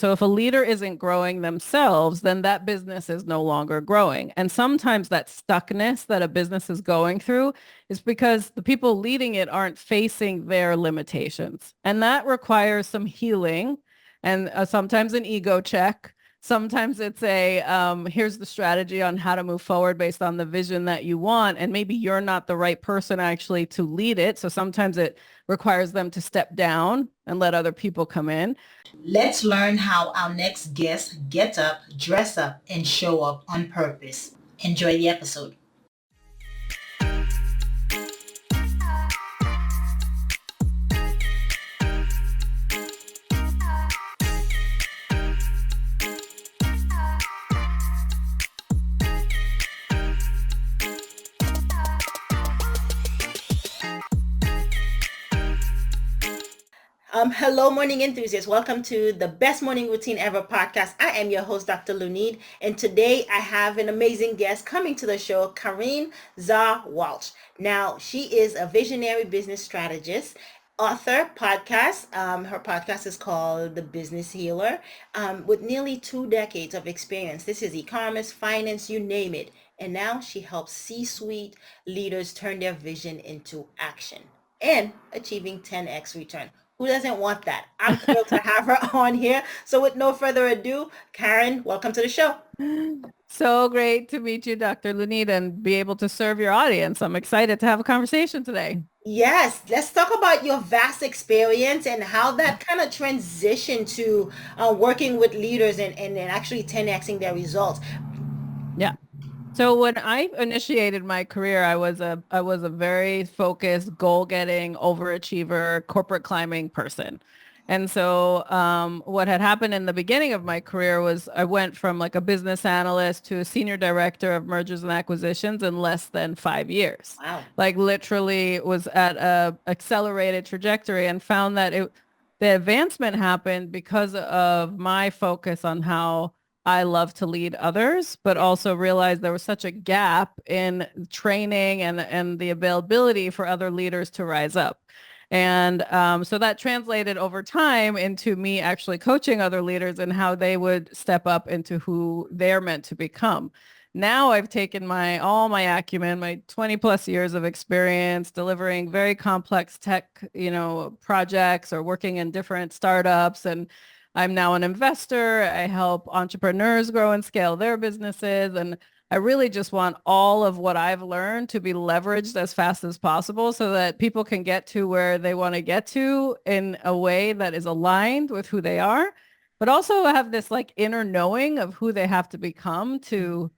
So if a leader isn't growing themselves, then that business is no longer growing. And sometimes that stuckness that a business is going through is because the people leading it aren't facing their limitations. And that requires some healing and sometimes an ego check. Sometimes it's here's the strategy on how to move forward based on the vision that you want. And maybe you're not the right person actually to lead it. So sometimes it requires them to step down and let other people come in. Let's learn how our next guest gets up, dress up, and show up on purpose. Enjoy the episode. Hello, morning enthusiasts. Welcome to the Best Morning Routine Ever podcast. I am your host, Dr. Lunid, and today I have an amazing guest coming to the show, Kareen Zahr Walsh. Now, she is a visionary business strategist, author, podcast. Her podcast is called The Business Healer, with nearly 2 decades of experience. This is e-commerce, finance, you name it. And now she helps C-suite leaders turn their vision into action and achieving 10x return. Who doesn't want that? I'm thrilled to have her on here. So with no further ado, Karen, welcome to the show. So great to meet you, Dr. Lunita, and be able to serve your audience. I'm excited to have a conversation today. Yes, let's talk about your vast experience and how that kind of transitioned to working with leaders and actually 10xing their results. Yeah. So when I initiated my career, I was a very focused, goal-getting, overachiever, corporate climbing person. And so what had happened in the beginning of my career was I went from like a business analyst to a senior director of mergers and acquisitions in less than 5 years. Wow. Like literally was at a accelerated trajectory and found that the advancement happened because of my focus on how I love to lead others, but also realized there was such a gap in training and the availability for other leaders to rise up. And so that translated over time into me actually coaching other leaders and how they would step up into who they're meant to become. Now I've taken all my acumen, my 20 plus years of experience delivering very complex tech, projects or working in different startups, and I'm now an investor. I help entrepreneurs grow and scale their businesses. And I really just want all of what I've learned to be leveraged as fast as possible so that people can get to where they want to get to in a way that is aligned with who they are, but also have this like inner knowing of who they have to become to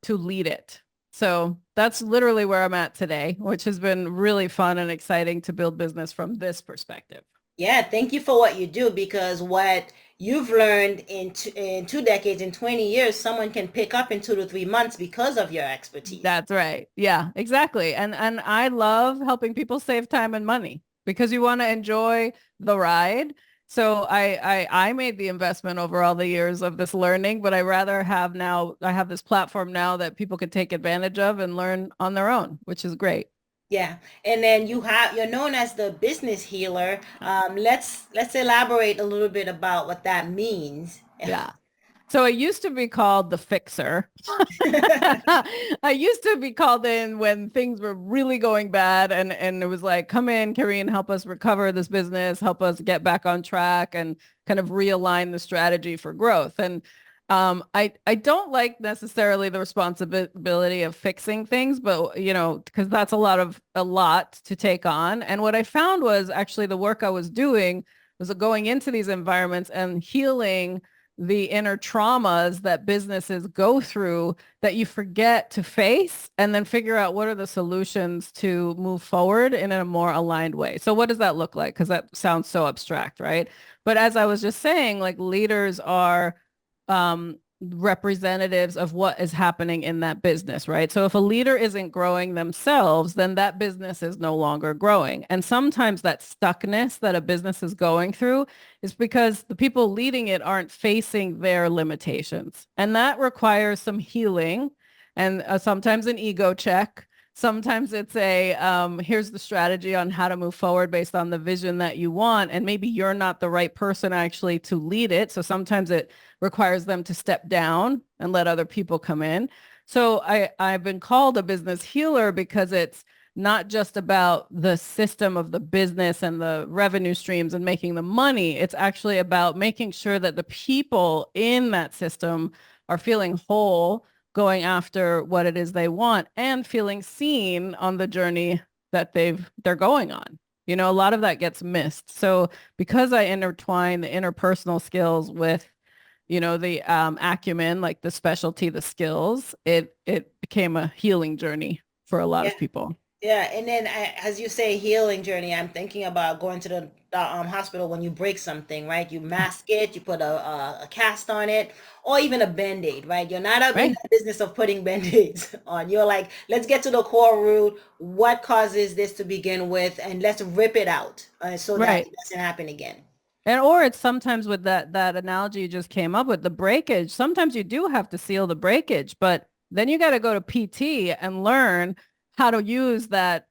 lead it. So that's literally where I'm at today, which has been really fun and exciting to build business from this perspective. Yeah, thank you for what you do, because what you've learned in 2 decades, in 20 years, someone can pick up in 2 to 3 months because of your expertise. That's right. Yeah, exactly. And I love helping people save time and money because you want to enjoy the ride. So I made the investment over all the years of this learning, but I have this platform now that people can take advantage of and learn on their own, which is great. Yeah, and then you're known as the business healer. Let's elaborate a little bit about what that means. Yeah. So it used to be called the fixer. I used to be called in when things were really going bad and it was like, come in, Kareen, help us recover this business, help us get back on track and kind of realign the strategy for growth. And I don't like necessarily the responsibility of fixing things, but because that's a lot to take on. And what I found was actually the work I was doing was going into these environments and healing the inner traumas that businesses go through that you forget to face and then figure out what are the solutions to move forward in a more aligned way. So what does that look like? Because that sounds so abstract, right? But as I was just saying, like leaders are representatives of what is happening in that business, right? So if a leader isn't growing themselves, then that business is no longer growing. And sometimes that stuckness that a business is going through is because the people leading it aren't facing their limitations. And that requires some healing and sometimes an ego check. Sometimes it's a here's the strategy on how to move forward based on the vision that you want. And maybe you're not the right person actually to lead it. So sometimes it requires them to step down and let other people come in. So I've been called a business healer because it's not just about the system of the business and the revenue streams and making the money. It's actually about making sure that the people in that system are feeling whole, going after what it is they want, and feeling seen on the journey that they're going on. You know, a lot of that gets missed. So because I intertwine the interpersonal skills with, you know, the acumen, like the specialty, the skills, it became a healing journey for a lot Yeah. of people. Yeah, and then as you say, healing journey, I'm thinking about going to the hospital when you break something, right? You mask it, you put a cast on it, or even a band-aid, right? You're not up in Right. the business of putting band-aids on. You're like, let's get to the core root. What causes this to begin with, and let's rip it out so that Right. it doesn't happen again. And or it's sometimes with that analogy you just came up with, the breakage. Sometimes you do have to seal the breakage, but then you got to go to PT and learn how to use that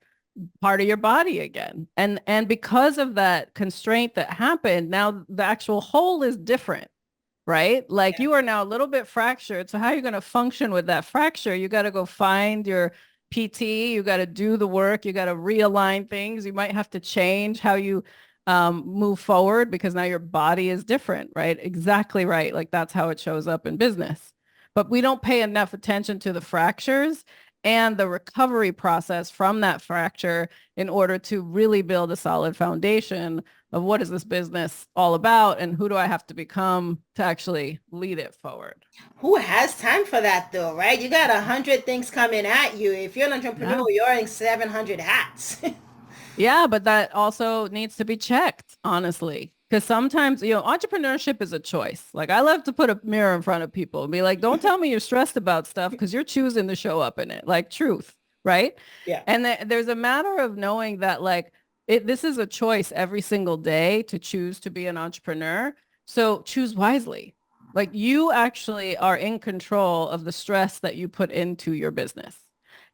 part of your body again. And because of that constraint that happened, now the actual whole is different, right? Like Yeah. you are now a little bit fractured. So how are you going to function with that fracture? You got to go find your PT. You got to do the work. You got to realign things. You might have to change how you move forward because now your body is different, right? Exactly right. Like that's how it shows up in business. But we don't pay enough attention to the fractures and the recovery process from that fracture in order to really build a solid foundation of what is this business all about and who do I have to become to actually lead it forward. Who has time for that though, right? You got 100 things coming at you. If you're an entrepreneur, Yeah. you're wearing 700 hats. Yeah, but that also needs to be checked, honestly. Because sometimes, you know, entrepreneurship is a choice. Like I love to put a mirror in front of people and be like, don't tell me you're stressed about stuff because you're choosing to show up in it. Like truth, right? Yeah. And there's a matter of knowing that like this is a choice every single day to choose to be an entrepreneur. So choose wisely. Like you actually are in control of the stress that you put into your business.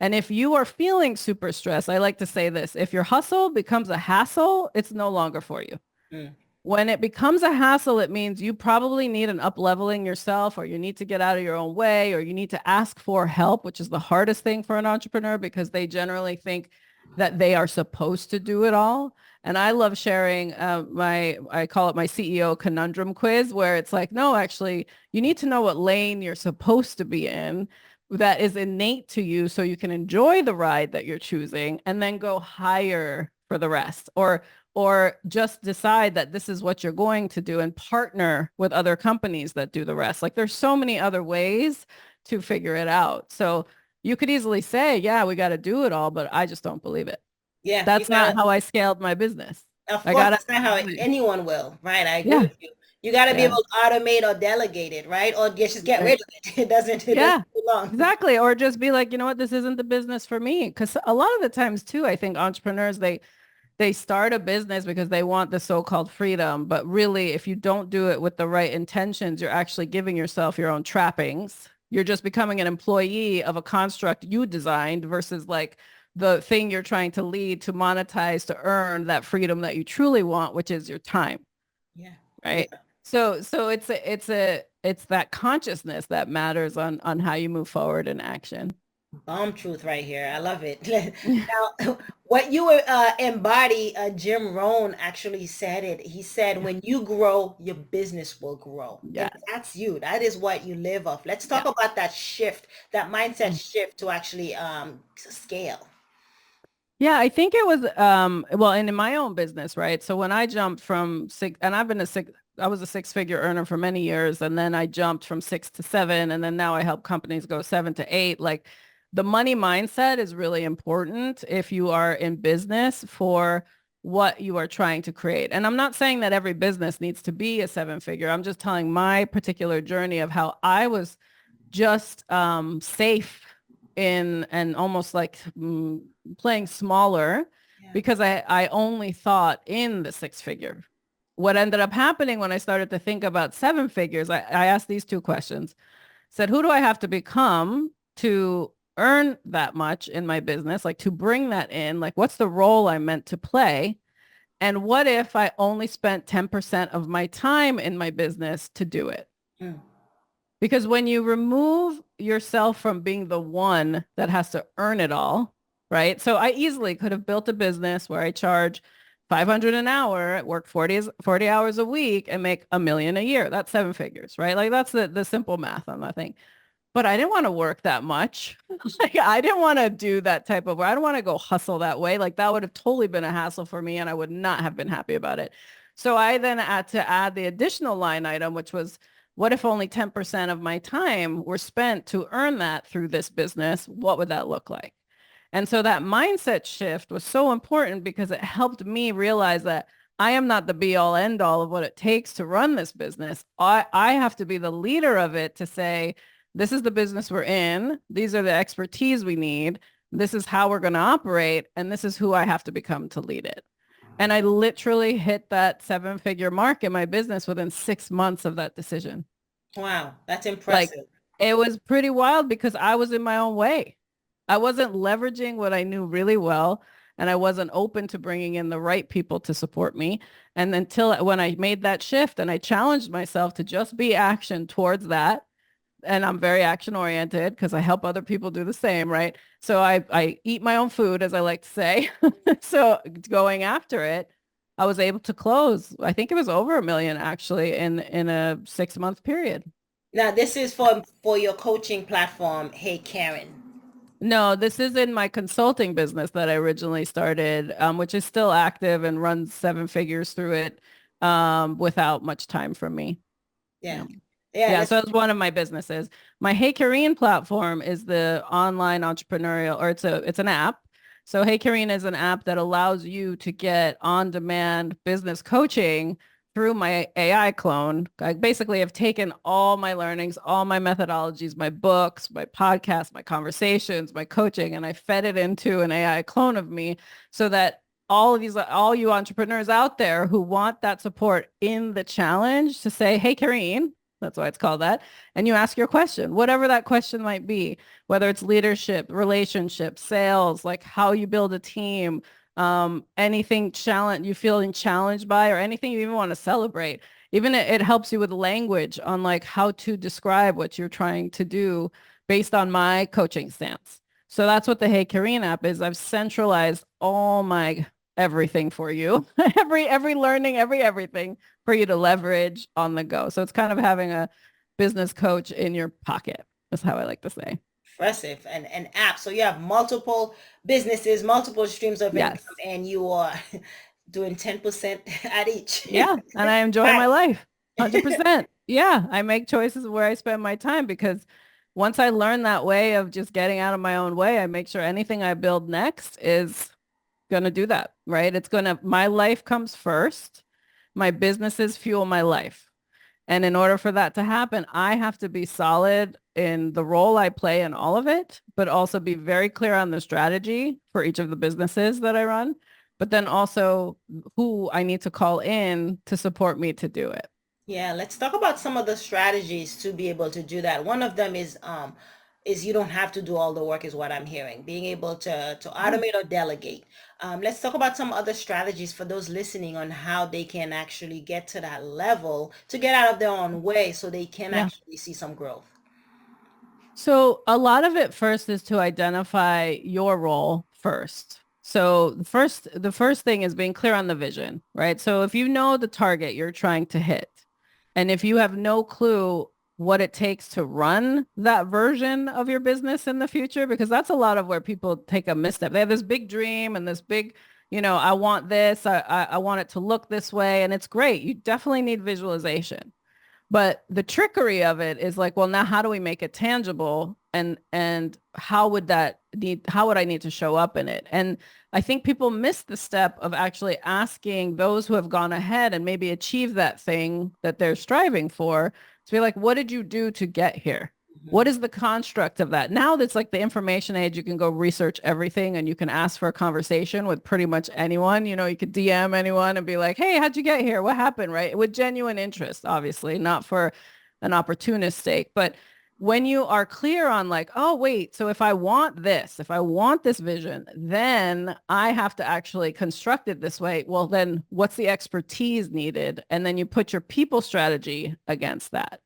And if you are feeling super stressed, I like to say this, if your hustle becomes a hassle, it's no longer for you. Mm. When it becomes a hassle, it means you probably need an up leveling yourself, or you need to get out of your own way, or you need to ask for help, which is the hardest thing for an entrepreneur because they generally think that they are supposed to do it all. And I love sharing I call it my CEO conundrum quiz, where it's like, no, actually, you need to know what lane you're supposed to be in that is innate to you so you can enjoy the ride that you're choosing and then go higher for the rest. Or just decide that this is what you're going to do and partner with other companies that do the rest. Like there's so many other ways to figure it out. So you could easily say, yeah, we got to do it all, but I just don't believe it. Yeah, you That's not gotta, how I scaled my business. of I course, got that's not how to, anyone will, right? I agree yeah, with you. You gotta be yeah, able to automate or delegate it, right? Or just get right. rid of it. It doesn't Yeah, too long. exactly. Or just be like, you know what, this isn't the business for me. Because a lot of the times too, I think entrepreneurs, they start a business because they want the so-called freedom. But really, if you don't do it with the right intentions, you're actually giving yourself your own trappings. You're just becoming an employee of a construct you designed versus like the thing you're trying to lead to monetize to earn that freedom that you truly want, which is your time, Yeah. right? Yeah. So it's that consciousness that matters on how you move forward in action. Bomb truth right here. I love it. Now, what you embody, Jim Rohn actually said it. He said, when you grow, your business will grow. And Yes. that's you. That is what you live off. Let's Yeah. talk about that shift, that mindset shift to actually scale. Yeah, I think it was well, and in my own business, right? So when I jumped from six, and I was a six-figure earner for many years, and then I jumped from six to seven, and then now I help companies go seven to eight. Like the money mindset is really important if you are in business for what you are trying to create. And I'm not saying that every business needs to be a seven figure. I'm just telling my particular journey of how I was just safe in and almost like playing smaller Yeah. because I only thought in the six figure. What ended up happening when I started to think about seven figures, I asked these two questions. Said, who do I have to become to earn that much in my business, like to bring that in, like what's the role I'm meant to play? And what if I only spent 10% of my time in my business to do it? Mm. Because when you remove yourself from being the one that has to earn it all, right? So I easily could have built a business where I charge 500 an hour, work 40 hours a week and make a million a year. That's seven figures, right? Like that's the simple math on that thing. But I didn't want to work that much. Like I didn't want to do that type of work. I don't want to go hustle that way. Like that would have totally been a hassle for me and I would not have been happy about it. So I then had to add the additional line item, which was what if only 10% of my time were spent to earn that through this business? What would that look like? And so that mindset shift was so important because it helped me realize that I am not the be all end all of what it takes to run this business. I have to be the leader of it to say, this is the business we're in. These are the expertise we need. This is how we're going to operate. And this is who I have to become to lead it. And I literally hit that seven-figure mark in my business within 6 months of that decision. Wow, that's Like impressive. it was pretty wild because I was in my own way. I wasn't leveraging what I knew really well, and I wasn't open to bringing in the right people to support me. And until when I made that shift and I challenged myself to just be action towards that, and I'm very action oriented because I help other people do the same, right? So I eat my own food, as I like to say. So going after it, I was able to close. I think it was over a million actually in a 6 month period. Now, this is for your coaching platform, Hey Karen. No, this is in my consulting business that I originally started, which is still active and runs seven figures through it without much time from me. Yeah. Yeah. Yeah, Yeah, so let's that's one of my businesses. My Hey Kareen platform is the online entrepreneurial, or it's an app. So Hey Kareen is an app that allows you to get on-demand business coaching through my AI clone. I basically have taken all my learnings, all my methodologies, my books, my podcasts, my conversations, my coaching, and I fed it into an AI clone of me so that all you entrepreneurs out there who want that support in the challenge to say, hey, Kareen, that's why it's called that. And you ask your question, whatever that question might be, whether it's leadership, relationships, sales, like how you build a team, anything challenge you feeling challenged by, or anything you even want to celebrate. Even it helps you with language on like how to describe what you're trying to do based on my coaching stance. So that's what the Hey Kareen app is. I've centralized all my everything for you, every learning, everything for you to leverage on the go. So it's kind of having a business coach in your pocket, is how I like to say. impressive and an app. So you have multiple businesses, multiple streams of Yes. income, and you are doing 10% at each. Yeah. And I enjoy my Right. life. 100%. Yeah. I make choices where I spend my time because once I learn that way of just getting out of my own way, I make sure anything I build next is going to do that, right? It's going to, my life comes first. My businesses fuel my life. And in order for that to happen, I have to be solid in the role I play in all of it, but also be very clear on the strategy for each of the businesses that I run, but then also who I need to call in to support me to do it. Yeah, let's talk about some of the strategies to be able to do that. One of them is you don't have to do all the work is what I'm hearing. Being able to Yeah. automate or delegate. Let's talk about some other strategies for those listening on how they can actually get to that level to get out of their own way so they can Yeah. actually see some growth. So a lot of it first is to identify your role first. So the first thing is being clear on the vision, right? So if you know the target you're trying to hit, and if you have no clue what it takes to run that version of your business in the future, because that's a lot of where people take a misstep. They have this big dream and this big, I want this, I want it to look this way, and it's great. You definitely need visualization. But the trickery of it is like, well, now how do we make it tangible? And how would I need to show up in it? And I think people miss the step of actually asking those who have gone ahead and maybe achieved that thing that they're striving for to be like, what did you do to get here? What Mhm. is the construct of that? Now that's like the information age, you can go research everything and you can ask for a conversation with pretty much anyone. You could DM anyone and be like, hey, how'd you get here? What happened? Right? With genuine interest, obviously, not for an opportunist sake. But when you are clear on like, oh, wait, so if I want this, if I want this vision, then I have to actually construct it this way. Well, then what's the expertise needed? And then you put your people strategy against that.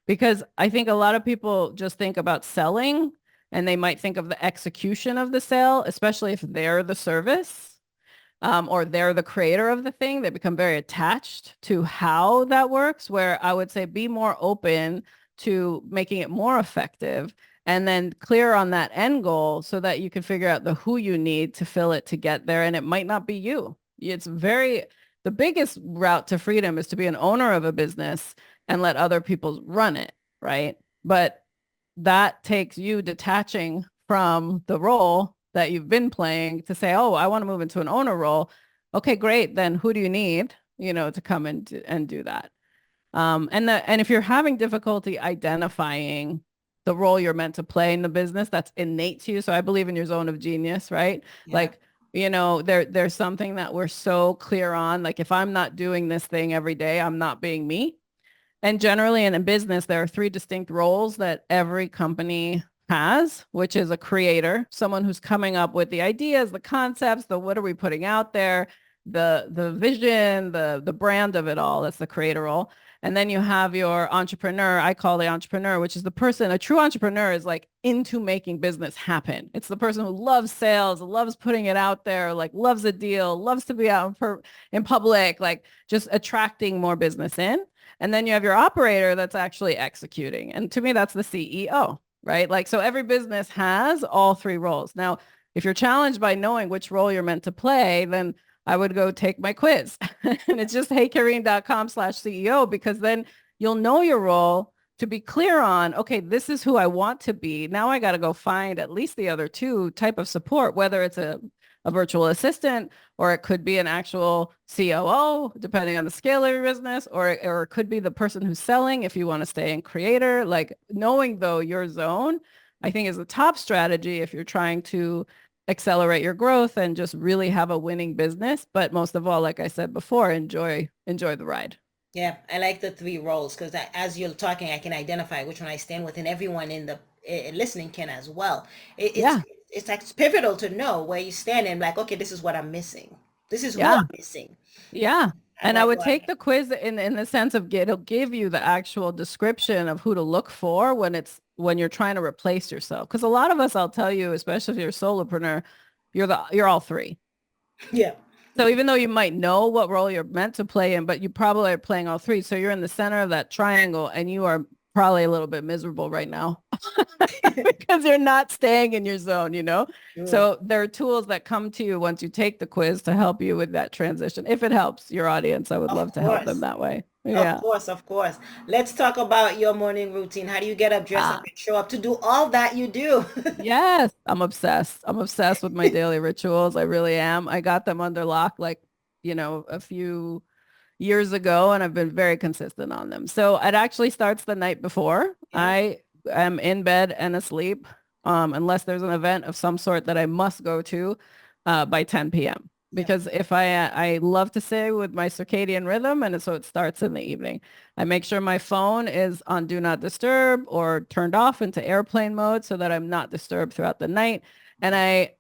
Because I think a lot of people just think about selling and they might think of the execution of the sale, especially if they're the service or they're the creator of the thing. They become very attached to how that works, where I would say be more open to making it more effective and then clear on that end goal so that you can figure out the who you need to fill it to get there. And it might not be you. It's very, the biggest route to freedom is to be an owner of a business and let other people run it, right? But that takes you detaching from the role that you've been playing to say, oh, I want to move into an owner role. Okay, great. Then who do you need, to come and do that? And if you're having difficulty identifying the role you're meant to play in the business, that's innate to you. So I believe in your zone of genius, right? Yeah. Like, there's something that we're so clear on. Like if I'm not doing this thing every day, I'm not being me. And generally in a business, there are three distinct roles that every company has, which is a creator, someone who's coming up with the ideas, the concepts, the what are we putting out there, the vision, the brand of it all. That's the creator role. And then you have your entrepreneur. I call the entrepreneur, which is the person, a true entrepreneur is like into making business happen. It's the person who loves sales, loves putting it out there, like loves a deal, loves to be out in public, like just attracting more business in. And then you have your operator that's actually executing. And to me, that's the CEO, right? Like, so every business has all three roles. Now, if you're challenged by knowing which role you're meant to play, then I would go take my quiz. And it's just heykareen.com/CEO, because then you'll know your role to be clear on, okay, this is who I want to be. Now I got to go find at least the other two type of support, whether it's a virtual assistant, or it could be an actual COO, depending on the scale of your business, or it could be the person who's selling if you want to stay in creator. Like knowing though your zone, I think is the top strategy if you're trying to accelerate your growth and just really have a winning business. But most of all, like I said before, enjoy the ride. Yeah, I like the three roles because as you're talking, I can identify which one I stand with, and everyone in the listening can as well. It, it's Yeah. it's like it's pivotal to know where you stand and like, okay, this is what I'm missing. This is who Yeah. I'm missing. Yeah. I And I like would what. take the quiz in the sense of it'll give you the actual description of who to look for when you're trying to replace yourself. Because a lot of us, I'll tell you, especially if you're a solopreneur, you're all three. Yeah. So even though you might know what role you're meant to play in, but you probably are playing all three. So you're in the center of that triangle and you are probably a little bit miserable right now because you're not staying in your zone. Sure. So there are tools that come to you once you take the quiz to help you with that transition. If it helps your audience, I would Of love to help them course. that way. Of Yeah. course, of course. Let's talk about your morning routine. How do you get up, dress up, Ah, and show up to do all that you do? yes. I'm obsessed. I'm obsessed with my daily rituals. I really am. I got them under lock like, a few years ago, and I've been very consistent on them. So it actually starts the night before. Yeah. I am in bed and asleep, unless there's an event of some sort that I must go to by 10 p.m. Yeah. Because if I love to stay with my circadian rhythm, and so it starts in the evening. I make sure my phone is on do not disturb or turned off into airplane mode so that I'm not disturbed throughout the night. And I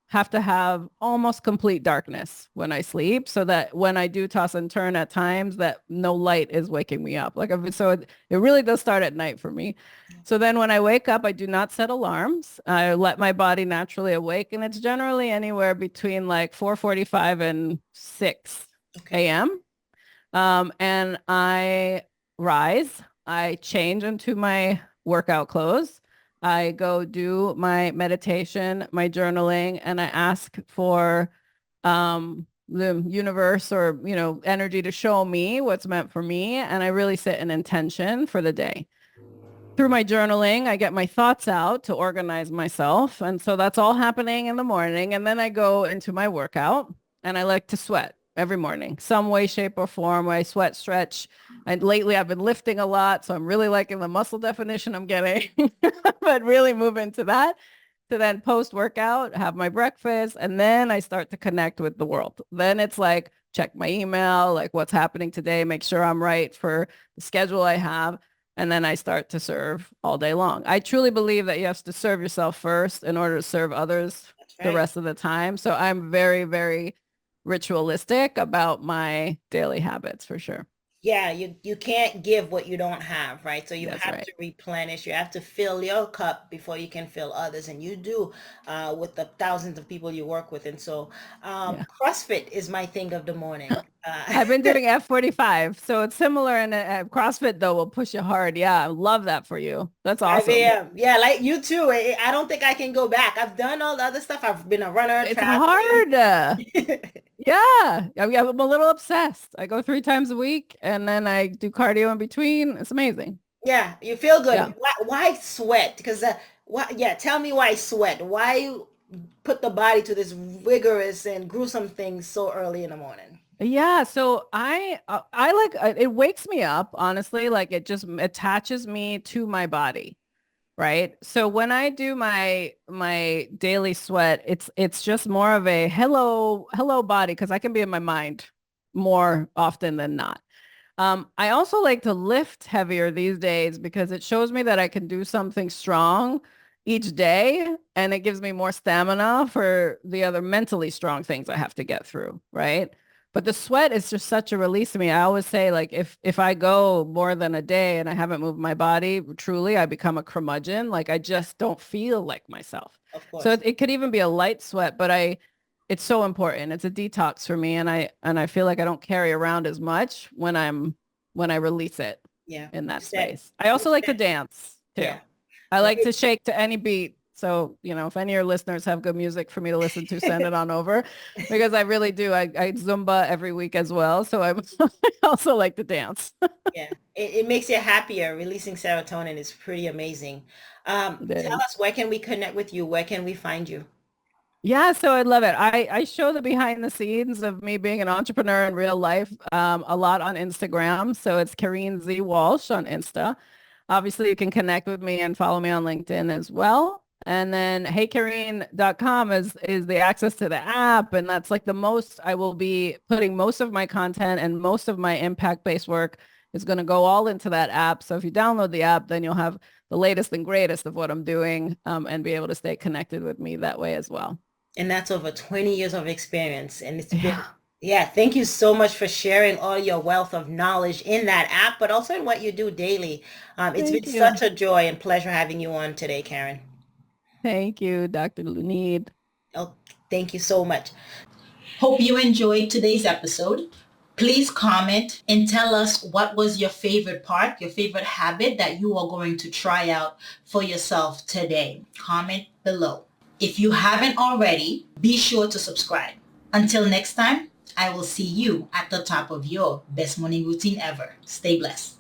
have to have almost complete darkness when I sleep so that when I do toss and turn at times that no light is waking me up. So it really does start at night for me. So then when I wake up, I do not set alarms. I let my body naturally awake, and it's generally anywhere between like 4:45 and 6 Okay. a.m. And I rise, I change into my workout clothes. I go do my meditation, my journaling, and I ask for the universe or, energy to show me what's meant for me. And I really set an intention for the day. Through my journaling, I get my thoughts out to organize myself. And so that's all happening in the morning. And then I go into my workout and I like to sweat every morning, some way, shape, or form. I sweat, stretch. And lately I've been lifting a lot. So I'm really liking the muscle definition I'm getting, but really move into that to then post workout, have my breakfast, and then I start to connect with the world. Then it's like, check my email, like what's happening today, make sure I'm right for the schedule I have. and then I start to serve all day long. I truly believe that you have to serve yourself first in order to serve others That's the right. rest of the time. So I'm very, very ritualistic about my daily habits for sure. Yeah, you can't give what you don't have, right? So you That's have right. to replenish. You have to fill your cup before you can fill others, and you do with the thousands of people you work with. And so, Yeah. CrossFit is my thing of the morning. I've been doing F45. So it's similar and CrossFit though will push you hard. Yeah, I love that for you. That's 5 awesome. a.m. Yeah, like you too. I don't think I can go back. I've done all the other stuff. I've been a runner, It's traveling. hard. Yeah. I'm a little obsessed. I go 3 times a week and then I do cardio in between. It's amazing. Yeah, you feel Yeah. good. Why sweat? Because why? Yeah, tell me why sweat. Why you put the body to this rigorous and gruesome thing so early in the morning? Yeah, so I like it wakes me up, honestly, like it just attaches me to my body, right? So when I do my daily sweat, it's just more of a hello body because I can be in my mind more often than not. I also like to lift heavier these days because it shows me that I can do something strong each day and it gives me more stamina for the other mentally strong things I have to get through, right? But the sweat is just such a release to me. I always say like if I go more than a day and I haven't moved my body, truly I become a curmudgeon. Like I just don't feel like myself. Of So course. it could even be a light sweat, but it's so important. It's a detox for me and I feel like I don't carry around as much when I release it Yeah. in You that said, space. I you also like to said, dance too. yeah. I like Very to shake to any beat. So, if any of your listeners have good music for me to listen to, send it on over because I really do. I Zumba every week as well. So I also like to dance. yeah. It makes you happier. Releasing serotonin is pretty amazing. It Tell is. us, where can we connect with you? Where can we find you? Yeah, so I love it. I show the behind the scenes of me being an entrepreneur in real life a lot on Instagram. So it's Kareen Z Walsh on Insta. Obviously, you can connect with me and follow me on LinkedIn as well. And then heykareen.com is the access to the app. And that's like the most I will be putting most of my content and most of my impact-based work is going to go all into that app. So if you download the app, then you'll have the latest and greatest of what I'm doing and be able to stay connected with me that way as well. And that's over 20 years of experience. And it's been, Yeah. yeah, thank you so much for sharing all your wealth of knowledge in that app, but also in what you do daily. It's been Thank you. such a joy and pleasure having you on today, Karen. Thank you, Dr. Lunid. Oh, thank you so much. Hope you enjoyed today's episode. Please comment and tell us what was your favorite part, your favorite habit that you are going to try out for yourself today. Comment below. If you haven't already, be sure to subscribe. Until next time, I will see you at the top of your best morning routine ever. Stay blessed.